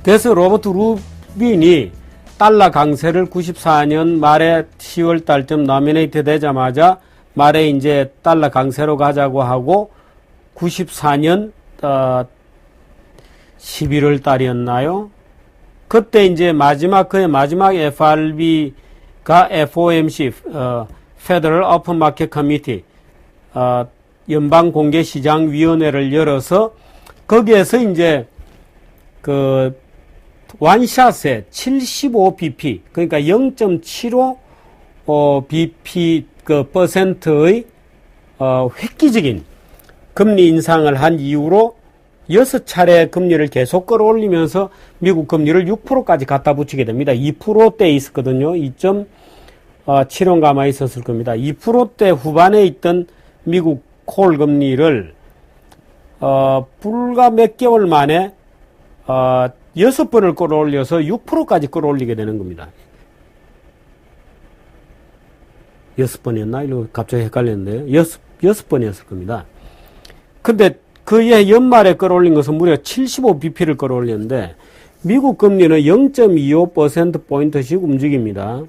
그래서 로버트 루빈이 달러 강세를 94년 말에 10월 달쯤 노미네이트 되자마자 말에 이제 달러 강세로 가자고 하고 94년 11월 달이었나요? 그때 이제 그의 마지막 FRB가 FOMC, Federal Open Market Committee, 연방공개시장위원회를 열어서 거기에서 이제 그 원샷에 75bp, 그러니까 0.75 bp 그 퍼센트의 획기적인 금리 인상을 한 이후로 6차례 금리를 계속 끌어올리면서 미국 금리를 6%까지 갖다 붙이게 됩니다. 2%대에 있었거든요. 2.75가마 있었을 겁니다. 2%대 후반에 있던 미국 콜 금리를 불과 몇 개월 만에 6번을 끌어올려서 6%까지 끌어올리게 되는 겁니다. 6번이었나? 이거 갑자기 헷갈렸는데요. 6번이었을 겁니다. 근데 그해 연말에 끌어올린 것은 무려 75bp를 끌어올렸는데 미국 금리는 0.25%포인트씩 움직입니다.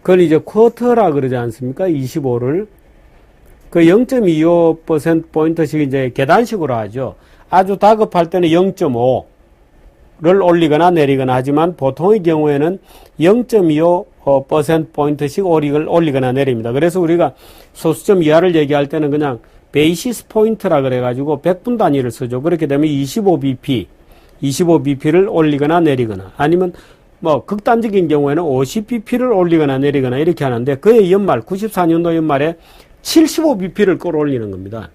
그걸 이제 쿼터라 그러지 않습니까? 25를. 그 0.25%포인트씩 이제 계단식으로 하죠. 아주 다급할 때는 0.5를 올리거나 내리거나 하지만 보통의 경우에는 0.25%포인트씩 올리거나 내립니다. 그래서 우리가 소수점 이하를 얘기할 때는 그냥 베이시스 포인트라 그래가지고 100분 단위를 쓰죠. 그렇게 되면 25bp를 올리거나 내리거나 아니면 뭐 극단적인 경우에는 50bp를 올리거나 내리거나 이렇게 하는데 그의 연말 94년도 연말에 75bp를 끌어올리는 겁니다.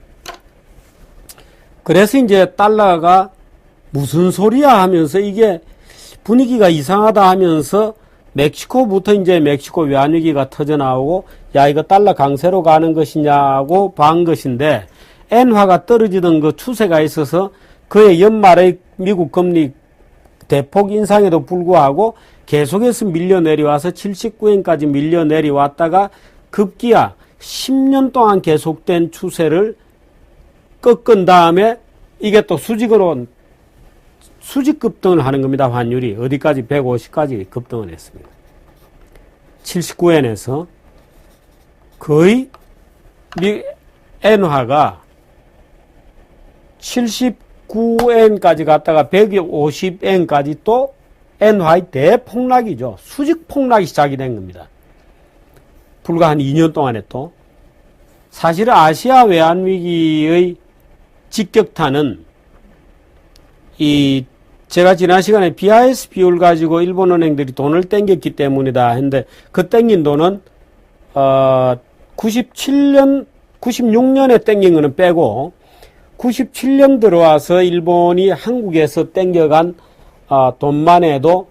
그래서 이제 달러가 무슨 소리야 하면서 이게 분위기가 이상하다 하면서 멕시코부터 이제 멕시코 외환위기가 터져나오고 야 이거 달러 강세로 가는 것이냐고 반 것인데 엔화가 떨어지던 그 추세가 있어서 그의 연말의 미국 금리 대폭 인상에도 불구하고 계속해서 밀려 내려와서 79엔까지 밀려 내려왔다가 급기야 10년 동안 계속된 추세를 꺾은 다음에 이게 또 수직 급등을 하는 겁니다. 환율이 어디까지 150까지 급등을 했습니다. 79엔에서 거의 엔화가 79엔까지 갔다가 150엔까지 또 엔화의 대폭락이죠. 수직 폭락이 시작이 된 겁니다. 불과 한 2년 동안에 또 사실은 아시아 외환위기의 직격탄은 제가 지난 시간에 BIS 비율 가지고 일본은행들이 돈을 땡겼기 때문이다 했는데 그 땡긴 돈은 96년에 땡긴 거는 빼고 97년 들어와서 일본이 한국에서 땡겨간 돈만 해도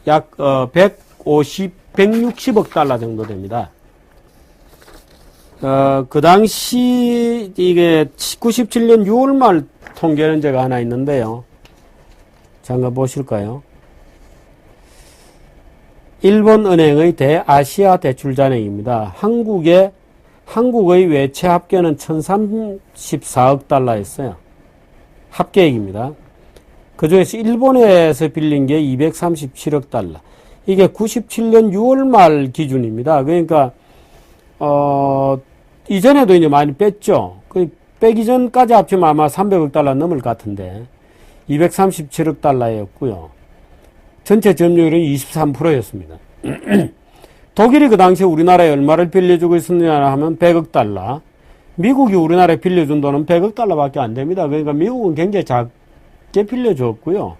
약 160억 달러 정도 됩니다. 그 당시 이게 97년 6월 말 통계는 제가 하나 있는데요. 잠깐 보실까요? 일본은행의 대아시아 대출잔액입니다. 한국의 외채 합계는 1034억 달러였어요. 합계액입니다. 그 중에서 일본에서 빌린 게 237억 달러. 이게 97년 6월 말 기준입니다. 그러니까, 이전에도 이제 많이 뺐죠. 빼기 전까지 합치면 아마 300억 달러 넘을 것 같은데, 237억 달러였고요. 전체 점유율은 23%였습니다. 독일이 그 당시에 우리나라에 얼마를 빌려주고 있었느냐 하면 100억 달러. 미국이 우리나라에 빌려준 돈은 100억 달러밖에 안 됩니다. 그러니까 미국은 굉장히 작게 빌려줬고요.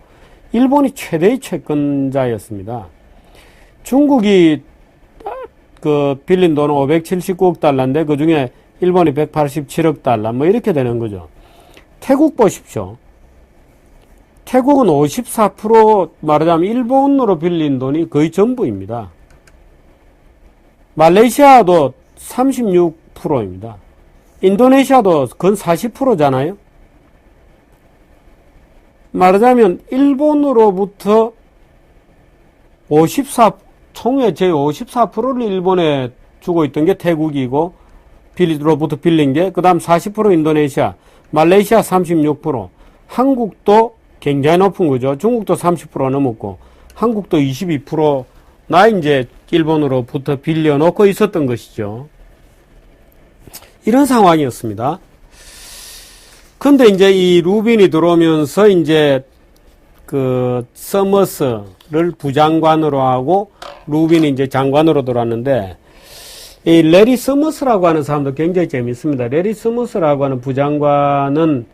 일본이 최대의 채권자였습니다. 중국이 빌린 돈은 579억 달러인데 그 중에 일본이 187억 달러 뭐 이렇게 되는 거죠. 태국 보십시오. 태국은 54% 말하자면 일본으로 빌린 돈이 거의 전부입니다. 말레이시아도 36%입니다. 인도네시아도 건 40%잖아요. 말하자면 일본으로부터 총의 제 54%를 일본에 주고 있던 게 태국이고 빌리로부터 빌린 게 그 다음 40% 인도네시아, 말레이시아 36%, 한국도 굉장히 높은 거죠. 중국도 30% 넘었고, 한국도 22%나 이제 일본으로부터 빌려놓고 있었던 것이죠. 이런 상황이었습니다. 근데 이제 이 루빈이 들어오면서 이제 그 서머스를 부장관으로 하고 루빈이 이제 장관으로 들어왔는데, 이 레리 서머스라고 하는 사람도 굉장히 재밌습니다. 레리 서머스라고 하는 부장관은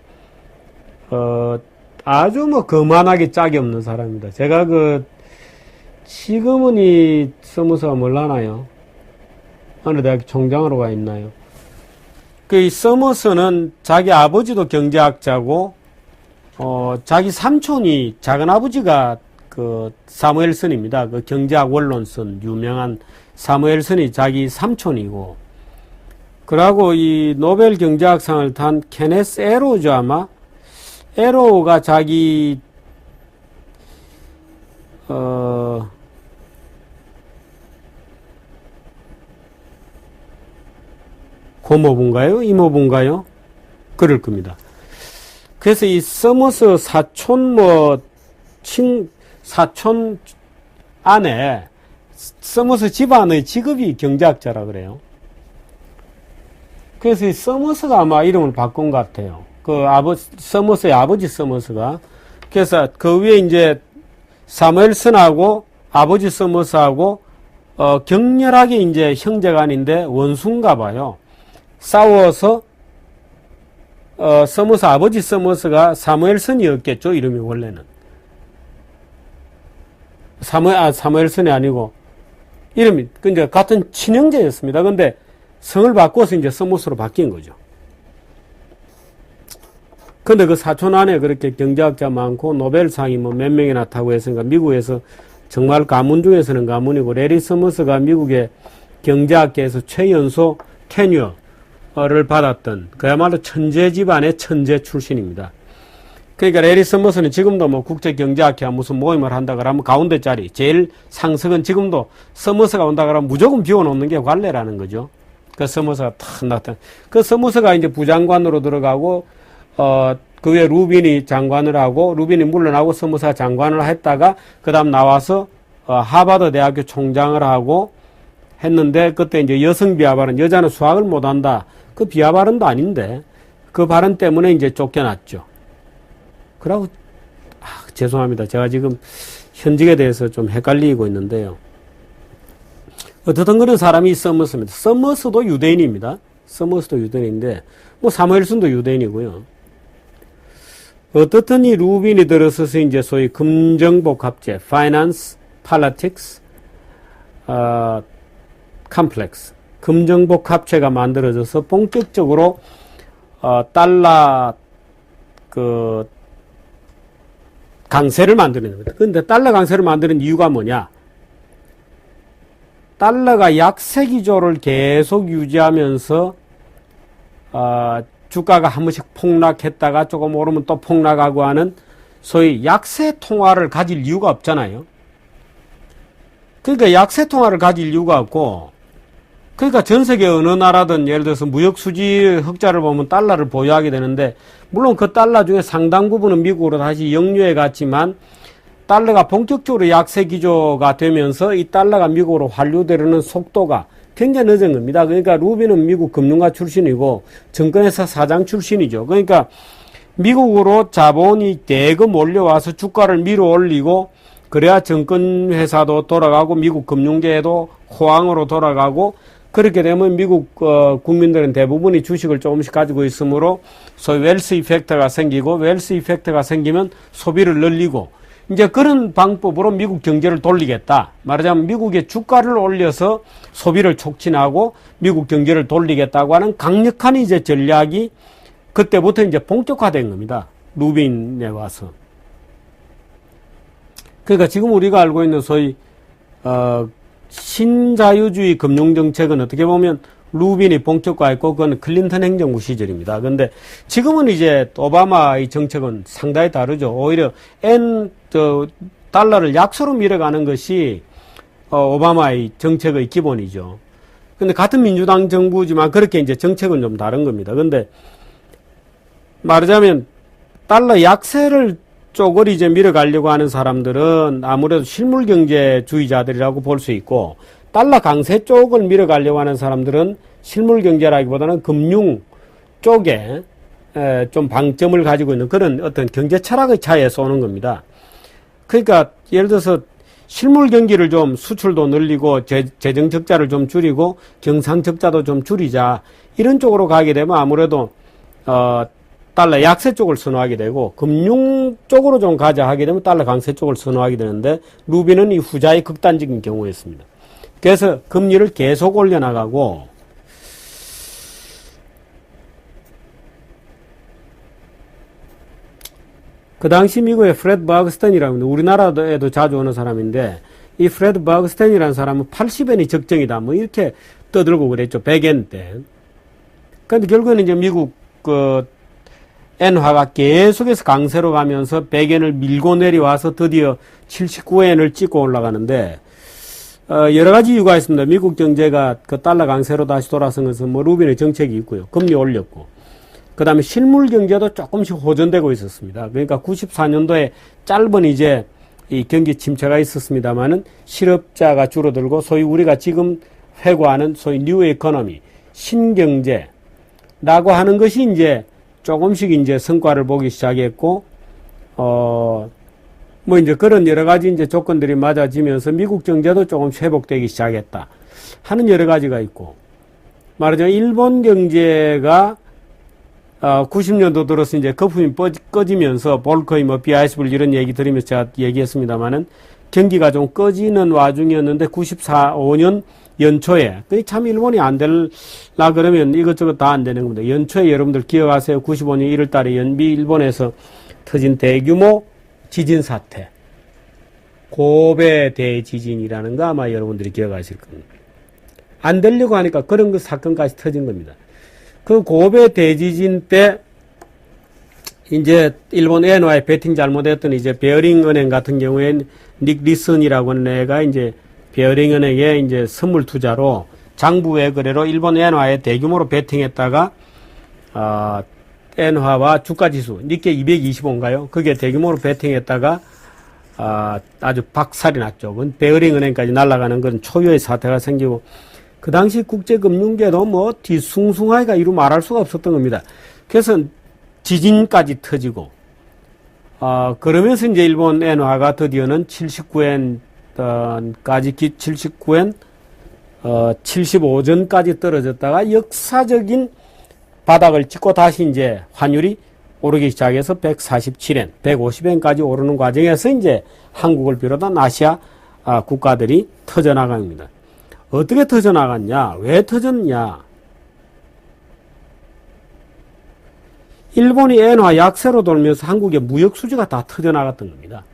아주 뭐 거만하게 짝이 없는 사람입니다. 제가 지금은 이 서머스가 뭘라나요? 어느 대학 총장으로 가 있나요? 이 서머스는 자기 아버지도 경제학자고, 자기 삼촌이, 작은 아버지가 사무엘슨입니다. 경제학 원론선, 유명한 사무엘슨이 자기 삼촌이고, 그러고 이 노벨 경제학상을 탄 케네스 에로죠, 아마? 에로가 자기, 고모부인가요? 이모부인가요? 그럴 겁니다. 그래서 이 서머스 사촌 사촌 안에 서머스 집안의 직업이 경제학자라 그래요. 그래서 이 서머스가 아마 이름을 바꾼 것 같아요. 서머스의 아버지 서머스가. 그래서 그 위에 이제 사무엘슨하고 아버지 서머스하고, 격렬하게 이제 형제간인데 원수인가 봐요. 싸워서 서머스 아버지 서머스가 사무엘슨이었겠죠, 이름이 원래는. 사무엘슨이 아니고 이름이 근데 같은 친형제였습니다. 근데 성을 바꿔서 이제 서머스로 바뀐 거죠. 근데 그 사촌 안에 그렇게 경제학자 많고 노벨상이 뭐 몇 명이나 타고 했으니까 미국에서 정말 가문 중에서는 가문이고, 레리 서머스가 미국의 경제학계에서 최연소 테뉴어를 받았던 그야말로 천재 집안의 천재 출신입니다. 그러니까 레리 서머스는 지금도 뭐 국제경제학회 무슨 모임을 한다 그러면 가운데 자리, 제일 상석은 지금도 서머스가 온다 그러면 무조건 비워놓는 게 관례라는 거죠. 그 서머스가 탁 나타나. 그 서머스가 이제 부장관으로 들어가고, 그 외에 루빈이 장관을 하고, 루빈이 물러나고 서머스가 장관을 했다가, 그 다음 나와서, 하버드 대학교 총장을 하고 했는데, 그때 이제 여성 비하 발언, 여자는 수학을 못한다. 그 비하 발언도 아닌데, 그 발언 때문에 이제 쫓겨났죠. 그러고, 죄송합니다. 제가 지금 현직에 대해서 좀 헷갈리고 있는데요. 어떻든 그런 사람이 서머스입니다. 서머스도 유대인입니다. 서머스도 유대인인데, 뭐 사무엘슨도 유대인이고요. 어떻든 이 루빈이 들어서서 이제 소위 금정복합제, Finance, Politics, Complex, 금정복합체가 만들어져서 본격적으로 달러 강세를 만드는 겁니다. 그런데 달러 강세를 만드는 이유가 뭐냐? 달러가 약세 기조를 계속 유지하면서 주가가 한 번씩 폭락했다가 조금 오르면 또 폭락하고 하는 소위 약세 통화를 가질 이유가 없잖아요. 그러니까 약세 통화를 가질 이유가 없고, 그러니까 전 세계 어느 나라든 예를 들어서 무역 수지 흑자를 보면 달러를 보유하게 되는데, 물론 그 달러 중에 상당 부분은 미국으로 다시 역류해 갔지만, 달러가 본격적으로 약세 기조가 되면서 이 달러가 미국으로 환류되려는 속도가 굉장히 늦은 겁니다. 그러니까 루빈은 미국 금융가 출신이고 증권회사 사장 출신이죠. 그러니까 미국으로 자본이 대거 몰려와서 주가를 밀어 올리고, 그래야 증권회사도 돌아가고 미국 금융계도 호황으로 돌아가고, 그렇게 되면 미국 국민들은 대부분이 주식을 조금씩 가지고 있으므로 소위 웰스 이펙트가 생기고, 웰스 이펙트가 생기면 소비를 늘리고, 이제 그런 방법으로 미국 경제를 돌리겠다. 말하자면 미국의 주가를 올려서 소비를 촉진하고 미국 경제를 돌리겠다고 하는 강력한 이제 전략이 그때부터 이제 본격화된 겁니다. 루빈에 와서. 그러니까 지금 우리가 알고 있는 소위 신자유주의 금융정책은 어떻게 보면 루빈이 본격화했고, 그건 클린턴 행정부 시절입니다. 근데 지금은 이제 오바마의 정책은 상당히 다르죠. 오히려 달러를 약소로 밀어가는 것이 오바마의 정책의 기본이죠. 근데 같은 민주당 정부지만 그렇게 이제 정책은 좀 다른 겁니다. 근데 말하자면 달러 약세를 쪽을 이제 밀어가려고 하는 사람들은 아무래도 실물경제주의자들이라고 볼 수 있고, 달러 강세 쪽을 밀어가려고 하는 사람들은 실물경제라기보다는 금융 쪽에 좀 방점을 가지고 있는 그런 어떤 경제 철학의 차이에서 오는 겁니다. 그러니까 예를 들어서 실물 경기를 좀 수출도 늘리고 재정 적자를 좀 줄이고 경상 적자도 좀 줄이자, 이런 쪽으로 가게 되면 아무래도 달러 약세 쪽을 선호하게 되고, 금융 쪽으로 좀 가자 하게 되면 달러 강세 쪽을 선호하게 되는데, 루비는 이 후자의 극단적인 경우였습니다. 그래서 금리를 계속 올려나가고, 그 당시 미국의 프레드 버그스턴이라고, 우리나라에도 자주 오는 사람인데, 이 프레드 버그스턴이라는 사람은 80엔이 적정이다, 뭐 이렇게 떠들고 그랬죠. 100엔 때. 근데 결국에는 이제 미국 엔화가 계속해서 강세로 가면서 100엔을 밀고 내려와서 드디어 79엔을 찍고 올라가는데, 여러 가지 이유가 있습니다. 미국 경제가 그 달러 강세로 다시 돌아선 것은 뭐 루빈의 정책이 있고요. 금리 올렸고. 그 다음에 실물 경제도 조금씩 호전되고 있었습니다. 그러니까 94년도에 짧은 이제 이 경기 침체가 있었습니다만은 실업자가 줄어들고, 소위 우리가 지금 회고하는 소위 뉴 에코노미, 신경제라고 하는 것이 이제 조금씩 이제 성과를 보기 시작했고, 뭐 이제 그런 여러 가지 이제 조건들이 맞아지면서 미국 경제도 조금씩 회복되기 시작했다 하는 여러 가지가 있고, 말하자면 일본 경제가 90년도 들어서 이제 거품이 꺼지면서 볼커이 뭐 비아이스불 이런 얘기 들으면서 제가 얘기했습니다만은 경기가 좀 꺼지는 와중이었는데 5년 연초에, 참 일본이 안 될라 그러면 이것저것 다 안 되는 겁니다. 연초에 여러분들 기억하세요. 95년 1월 달에 일본에서 터진 대규모 지진 사태. 고베 대지진이라는 거 아마 여러분들이 기억하실 겁니다. 안 되려고 하니까 그런 그 사건까지 터진 겁니다. 그 고베 대지진 때 이제 일본 엔화에 베팅 잘못했던 이제 베어링 은행 같은 경우엔 닉 리슨이라고 하는 애가 이제 베어링 은행에 이제 선물 투자로 장부외 거래로 일본 엔화에 대규모로 베팅했다가 엔화와 주가지수 니케 225인가요? 그게 대규모로 베팅했다가 아주 박살이 났죠. 베어링 은행까지 날아가는 그런 초유의 사태가 생기고, 그 당시 국제금융계도 뭐 뒤숭숭하기가 이루 말할 수가 없었던 겁니다. 그래서 지진까지 터지고, 그러면서 이제 일본 엔화가 드디어는 79엔까지 79엔 75전까지 떨어졌다가 역사적인 바닥을 찍고 다시 이제 환율이 오르기 시작해서 147엔, 150엔까지 오르는 과정에서 이제 한국을 비롯한 아시아 국가들이 터져나갑니다. 어떻게 터져나갔냐? 왜 터졌냐? 일본이 엔화 약세로 돌면서 한국의 무역 수지가 다 터져나갔던 겁니다.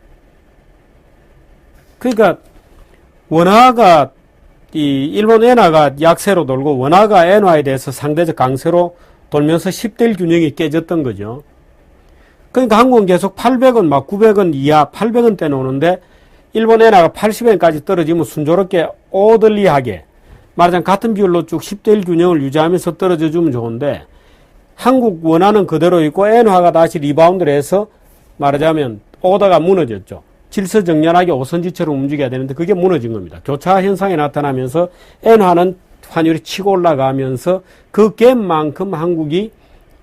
그러니까 원화가 이 일본 엔화가 약세로 돌고 원화가 엔화에 대해서 상대적 강세로 돌면서 10대1 균형이 깨졌던 거죠. 그러니까 한국은 계속 800원, 막 900원 이하 800원대 나오는데 일본 엔화가 80엔까지 떨어지면 순조롭게 오들리하게, 말하자면 같은 비율로 쭉 10대1 균형을 유지하면서 떨어져 주면 좋은데, 한국 원화는 그대로 있고 엔화가 다시 리바운드를 해서 말하자면 오더가 무너졌죠. 질서정연하게 오선지처럼 움직여야 되는데 그게 무너진 겁니다. 교차 현상이 나타나면서 엔화는 환율이 치고 올라가면서 그 갭만큼 한국이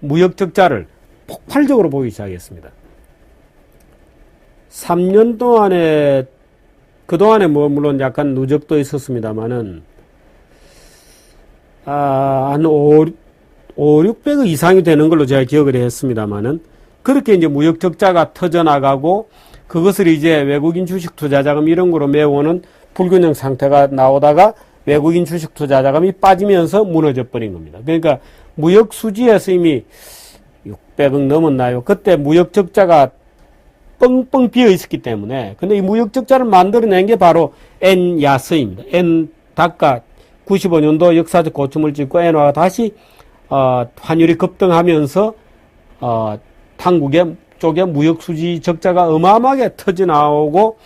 무역 적자를 폭발적으로 보기 시작했습니다. 3년 동안에, 그동안에 뭐 물론 약간 누적도 있었습니다만은 한 600억 이상이 되는 걸로 제가 기억을 했습니다만은, 그렇게 이제 무역 적자가 터져나가고 그것을 이제 외국인 주식 투자 자금 이런 거로 메우는 불균형 상태가 나오다가 외국인 주식 투자 자금이 빠지면서 무너져 버린 겁니다. 그러니까 무역 수지에서 이미 600억 넘었나요? 그때 무역 적자가 뻥뻥 비어 있었기 때문에. 근데 이 무역 적자를 만들어낸 게 바로 엔야스입니다. 엔다가 95년도 역사적 고점을 찍고 엔화가 다시 환율이 급등하면서 한국의 쪽에 무역 수지 적자가 어마어마하게 터져나오고,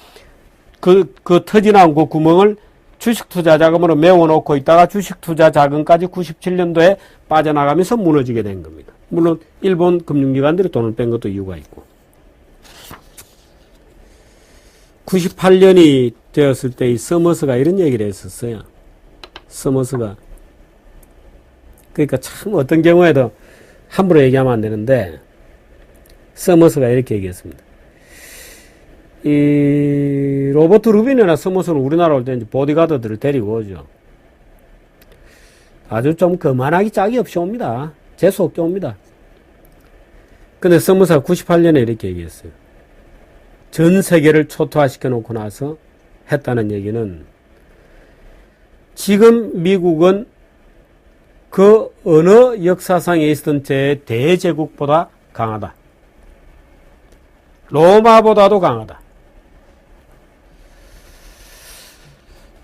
그 터져나온 그 구멍을 주식 투자 자금으로 메워놓고 있다가 주식 투자 자금까지 97년도에 빠져나가면서 무너지게 된 겁니다. 물론 일본 금융기관들이 돈을 뺀 것도 이유가 있고. 98년이 되었을 때 이 서머스가 이런 얘기를 했었어요. 서머스가. 그러니까 참 어떤 경우에도 함부로 얘기하면 안 되는데, 서머스가 이렇게 얘기했습니다. 이 로버트 루빈이나 서머스는 우리나라 올 때 이제 보디가드들을 데리고 오죠. 아주 좀 그만하기 짝이 없이 옵니다. 재수 없게 옵니다. 근데 서머스가 98년에 이렇게 얘기했어요. 전 세계를 초토화시켜 놓고 나서 했다는 얘기는, 지금 미국은 그 어느 역사상에 있었던 대제국보다 강하다. 로마보다도 강하다.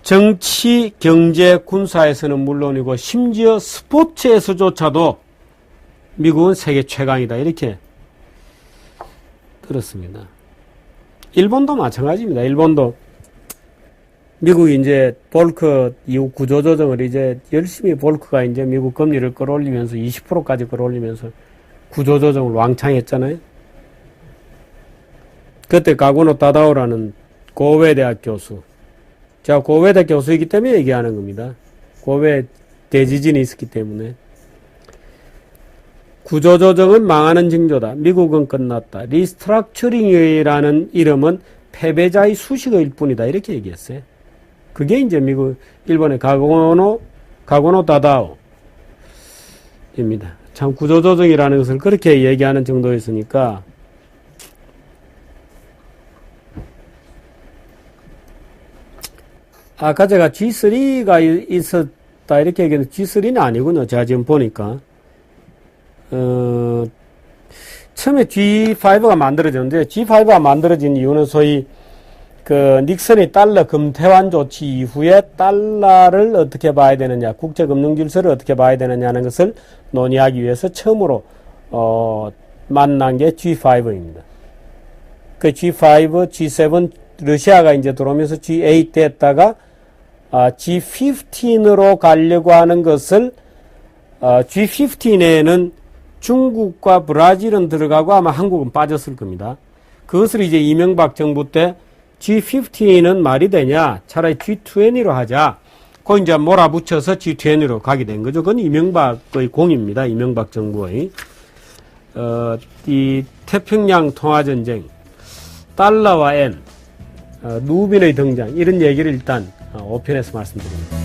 정치, 경제, 군사에서는 물론이고 심지어 스포츠에서조차도 미국은 세계 최강이다. 이렇게 들었습니다. 일본도 마찬가지입니다. 일본도 미국이 이제 볼크 이후 구조조정을 이제 열심히 볼크가 이제 미국 금리를 끌어올리면서 20%까지 끌어올리면서 구조조정을 왕창 했잖아요. 그때 가고노 타다오라는 고베 대학 교수, 제가 고베 대학 교수이기 때문에 얘기하는 겁니다. 고베 대지진이 있었기 때문에. 구조조정은 망하는 징조다. 미국은 끝났다. 리스트럭처링이라는 이름은 패배자의 수식어일 뿐이다. 이렇게 얘기했어요. 그게 이제 일본의 가고노 타다오입니다. 참 구조조정이라는 것을 그렇게 얘기하는 정도였으니까, 아까 제가 G3가 있었다 이렇게 얘기했는데 G3는 아니군요. 제가 지금 보니까. 처음에 G5가 만들어졌는데, G5가 만들어진 이유는 소위 그 닉슨의 달러 금태환 조치 이후에 달러를 어떻게 봐야 되느냐, 국제금융 질서를 어떻게 봐야 되느냐는 것을 논의하기 위해서 처음으로 만난 게 G5입니다. 그 G5, G7, 러시아가 이제 들어오면서 G8 됐다가 G15으로 가려고 하는 것을, G15에는 중국과 브라질은 들어가고 아마 한국은 빠졌을 겁니다. 그것을 이제 이명박 정부 때 G15는 말이 되냐, 차라리 G20로 하자. 그 이제 몰아붙여서 G20로 가게 된 거죠. 그건 이명박의 공입니다. 이명박 정부의. 이 태평양 통화전쟁, 달러와 엔, 누빈의 등장, 이런 얘기를 일단 5편에서 말씀드립니다.